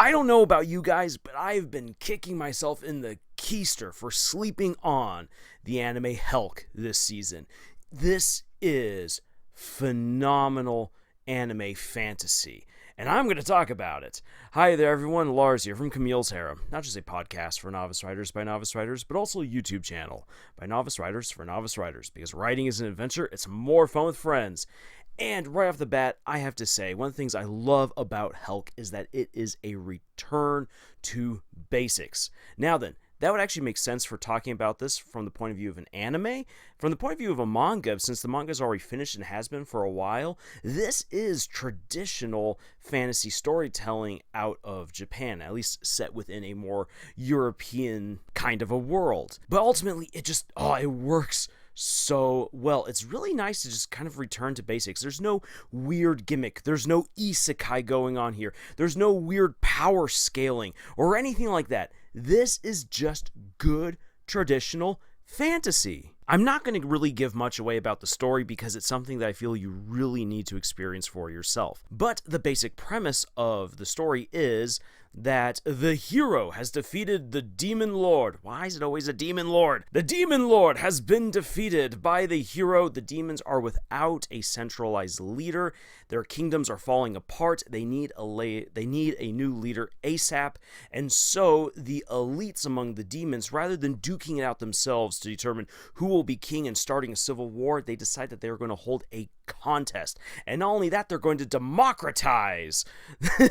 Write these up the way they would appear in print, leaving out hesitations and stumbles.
I don't know about you guys, but I've been kicking myself in the keister for sleeping on the anime Helck this season. This is phenomenal anime fantasy, and I'm going to talk about it. Hi there, everyone. Lars here from Camille's Harem. Not just a podcast for novice writers by novice writers, but also a YouTube channel by novice writers for novice writers, because writing is an adventure. It's more fun with friends. And right off the bat, I have to say, one of the things I love about Helck is that it is a return to basics. Now then, that would actually make sense for talking about this from the point of view of an anime. From the point of view of a manga, since the manga is already finished and has been for a while, this is traditional fantasy storytelling out of Japan, at least set within a more European kind of a world. But ultimately, it works so well. It's really nice to just kind of return to basics. There's no weird gimmick. There's no isekai going on here. There's no weird power scaling or anything like that. This is just good traditional fantasy. I'm not going to really give much away about the story because it's something that I feel you really need to experience for yourself. But the basic premise of the story is that the hero has defeated the demon lord. Why is it always a demon lord? The demon lord has been defeated by the hero. The demons are without a centralized leader. Their kingdoms are falling apart. They need a new leader ASAP. And so the elites among the demons, rather than duking it out themselves to determine who will be king and starting a civil war, they decide that they're going to hold a contest. And not only that, they're going to democratize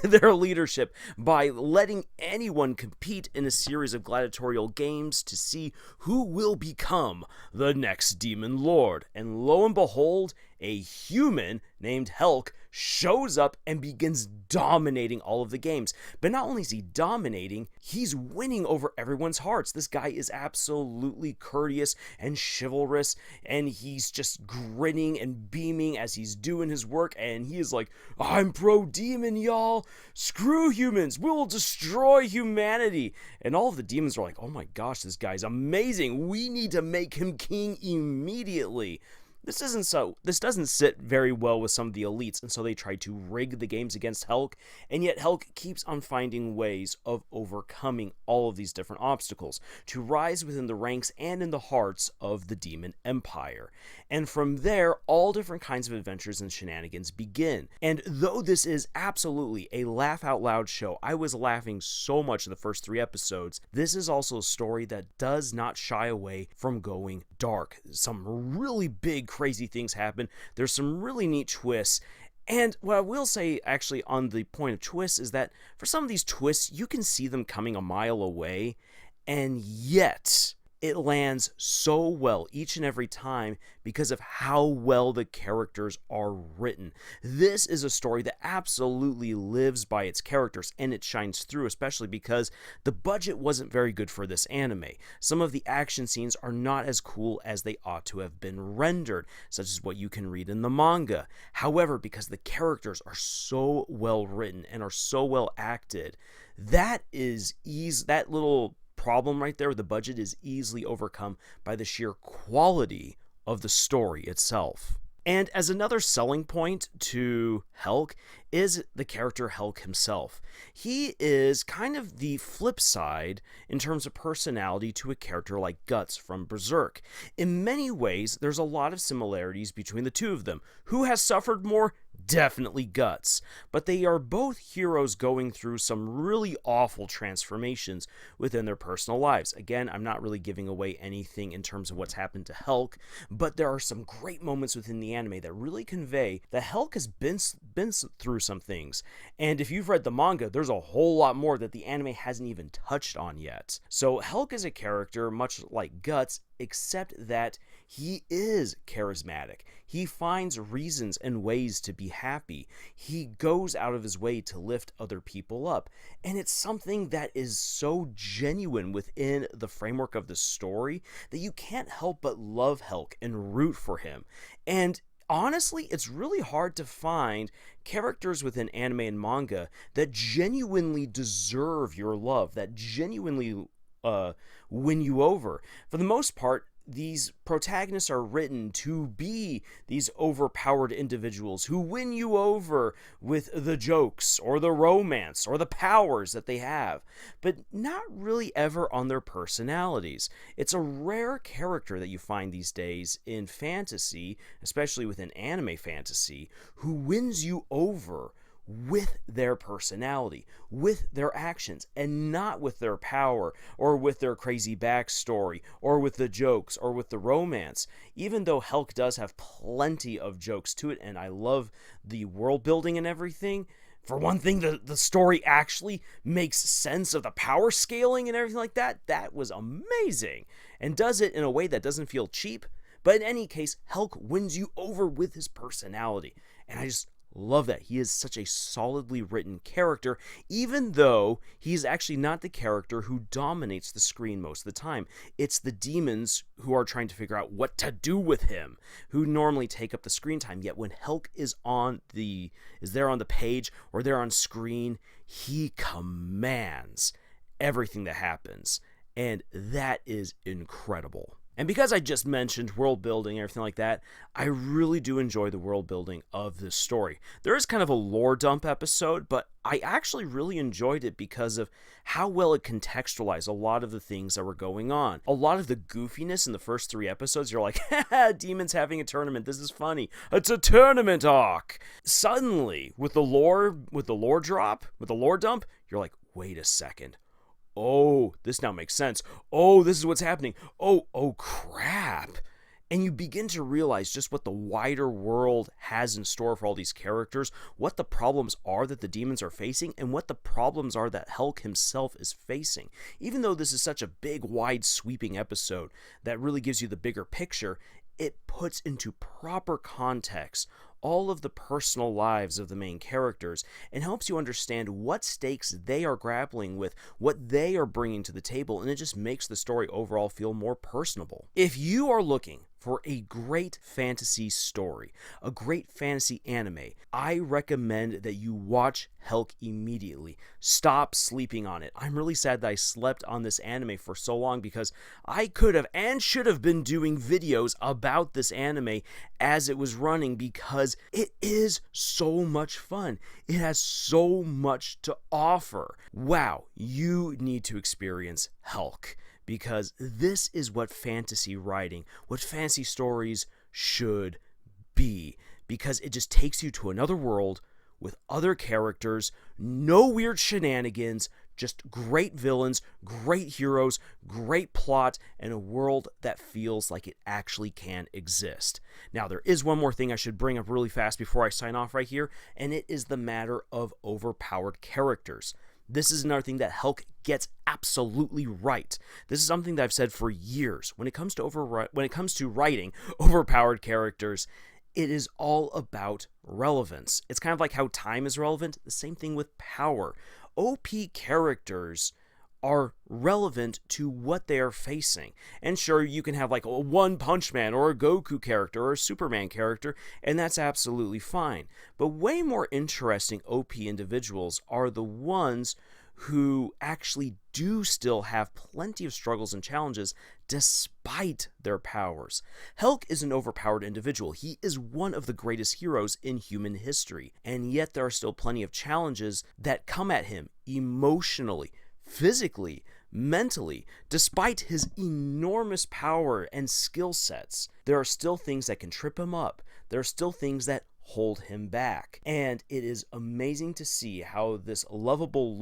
their leadership by letting anyone compete in a series of gladiatorial games to see who will become the next demon lord. And lo and behold, a human named Helck shows up and begins dominating all of the games. But not only is he dominating, he's winning over everyone's hearts. This guy is absolutely courteous and chivalrous, and he's just grinning and beaming as he's doing his work, and he is like, I'm pro-demon, y'all. Screw humans. We'll destroy humanity. And all of the demons are like, oh my gosh, this guy's amazing. We need to make him king immediately. This doesn't sit very well with some of the elites, and so they try to rig the games against Helck, and yet Helck keeps on finding ways of overcoming all of these different obstacles to rise within the ranks and in the hearts of the demon empire. And from there, all different kinds of adventures and shenanigans begin. And though this is absolutely a laugh-out-loud show, I was laughing so much in the first 3 episodes, this is also a story that does not shy away from going dark. Some really big crazy things happen. There's some really neat twists. And what I will say, actually, on the point of twists is that for some of these twists, you can see them coming a mile away, and yet it lands so well each and every time because of how well the characters are written. This is a story that absolutely lives by its characters, and it shines through, especially because the budget wasn't very good for this anime. Some of the action scenes are not as cool as they ought to have been rendered, such as what you can read in the manga. However, because the characters are so well written and are so well acted, that little problem right there with the budget is easily overcome by the sheer quality of the story itself. And as another selling point to Helck is the character Helck himself. He is kind of the flip side in terms of personality to a character like Guts from Berserk. In many ways, there's a lot of similarities between the two of them. Who has suffered more? Definitely Guts. But they are both heroes going through some really awful transformations within their personal lives. Again, I'm not really giving away anything in terms of what's happened to Helck, but there are some great moments within the anime that really convey that Helck has been through some things. And if you've read the manga, there's a whole lot more that the anime hasn't even touched on yet. So Helck is a character much like Guts, except that he is charismatic. He finds reasons and ways to be happy. He goes out of his way to lift other people up. And it's something that is so genuine within the framework of the story that you can't help but love Helck and root for him. And honestly, it's really hard to find characters within anime and manga that genuinely deserve your love, that genuinely win you over. For the most part, these protagonists are written to be these overpowered individuals who win you over with the jokes or the romance or the powers that they have, but not really ever on their personalities. It's a rare character that you find these days in fantasy, especially within anime fantasy, who wins you over with their personality, with their actions, and not with their power, or with their crazy backstory, or with the jokes, or with the romance. Even though Helck does have plenty of jokes to it, and I love the world building and everything, for one thing, the story actually makes sense of the power scaling and everything like that. That was amazing, and does it in a way that doesn't feel cheap. But in any case, Helck wins you over with his personality, and I just love that. He is such a solidly written character, even though he's actually not the character who dominates the screen most of the time. It's the demons who are trying to figure out what to do with him, who normally take up the screen time. Yet when Helck is there on the page or there on screen, he commands everything that happens, and that is incredible. And because I just mentioned world building and everything like that, I really do enjoy the world building of this story. There is kind of a lore dump episode, but I actually really enjoyed it because of how well it contextualized a lot of the things that were going on. A lot of the goofiness in the first 3 episodes, you're like, haha, demons having a tournament, this is funny. It's a tournament arc. Suddenly, with the lore dump, you're like, wait a second. Oh, this now makes sense. Oh, this is what's happening. Oh, crap. And you begin to realize just what the wider world has in store for all these characters, what the problems are that the demons are facing, and what the problems are that Helck himself is facing. Even though this is such a big, wide, sweeping episode that really gives you the bigger picture, it puts into proper context all of the personal lives of the main characters and helps you understand what stakes they are grappling with, what they are bringing to the table, and it just makes the story overall feel more personable. If you are looking for a great fantasy story, a great fantasy anime, I recommend that you watch Helck immediately. Stop sleeping on it. I'm really sad that I slept on this anime for so long because I could have and should have been doing videos about this anime as it was running because it is so much fun. It has so much to offer. Wow, you need to experience Helck. Because this is what fantasy writing, what fantasy stories should be. Because it just takes you to another world with other characters, no weird shenanigans, just great villains, great heroes, great plot, and a world that feels like it actually can exist. Now, there is one more thing I should bring up really fast before I sign off right here, and it is the matter of overpowered characters. This is another thing that Helck gets absolutely right. This is something that I've said for years. When it comes to writing overpowered characters, it is all about relevance. It's kind of like how time is relevant. The same thing with power. OP characters are relevant to what they are facing. And sure, you can have like a One Punch Man or a Goku character or a Superman character, and that's absolutely fine. But way more interesting OP individuals are the ones who actually do still have plenty of struggles and challenges despite their powers. Helck is an overpowered individual. He is one of the greatest heroes in human history, and yet there are still plenty of challenges that come at him emotionally, physically, mentally. Despite his enormous power and skill sets, there are still things that can trip him up. There are still things that hold him back. And it is amazing to see how this lovable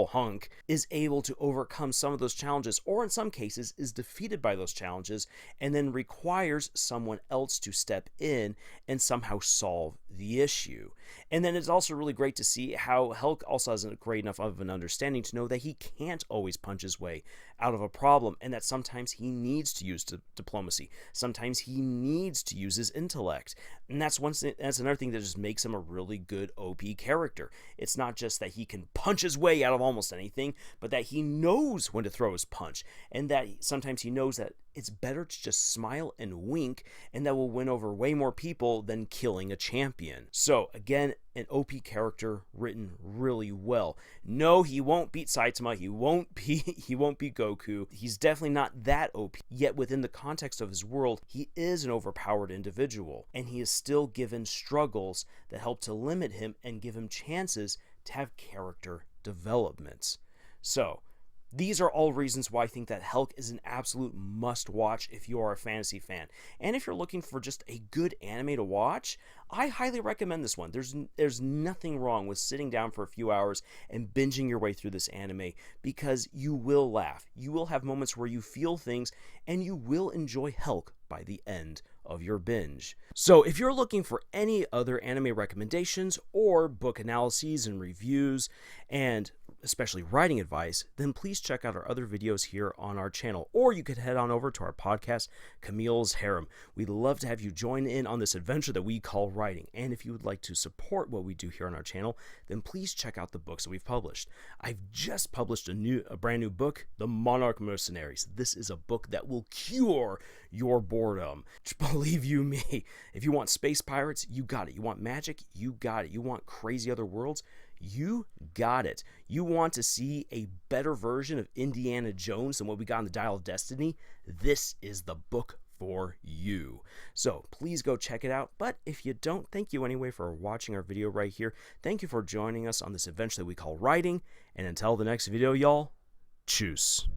hunk, is able to overcome some of those challenges, or in some cases is defeated by those challenges, and then requires someone else to step in and somehow solve the issue. And then it's also really great to see how Helck also has a great enough of an understanding to know that he can't always punch his way out of a problem, and that sometimes he needs to use diplomacy. Sometimes he needs to use his intellect. And that's another thing that just makes him a really good OP character. It's not just that he can punch his way out of almost anything, but that he knows when to throw his punch, and that sometimes he knows that it's better to just smile and wink, and that will win over way more people than killing a champion. So again, an OP character written really well. No, he won't beat Saitama, he won't beat Goku. He's definitely not that OP. Yet within the context of his world, he is an overpowered individual, and he is still given struggles that help to limit him and give him chances to have character developments. So these are all reasons why I think that Helck is an absolute must-watch if you are a fantasy fan. And if you're looking for just a good anime to watch, I highly recommend this one. There's nothing wrong with sitting down for a few hours and binging your way through this anime, because you will laugh. You will have moments where you feel things, and you will enjoy Helck by the end of your binge. So if you're looking for any other anime recommendations or book analyses and reviews, and especially writing advice, then please check out our other videos here on our channel, or you could head on over to our podcast, Camille's Harem. We'd love to have you join in on this adventure that we call writing. And if you would like to support what we do here on our channel, then please check out the books that we've published. I've just published a brand new book, The Monarch Mercenaries. This is a book that will cure your boredom. Believe you me, if you want space pirates, you got it. You want magic, you got it. You want crazy other worlds, you got it. You want to see a better version of Indiana Jones than what we got in the Dial of Destiny? This is the book for you. So please go check it out. But if you don't, thank you anyway for watching our video right here. Thank you for joining us on this adventure that we call writing. And until the next video, y'all, tschüss.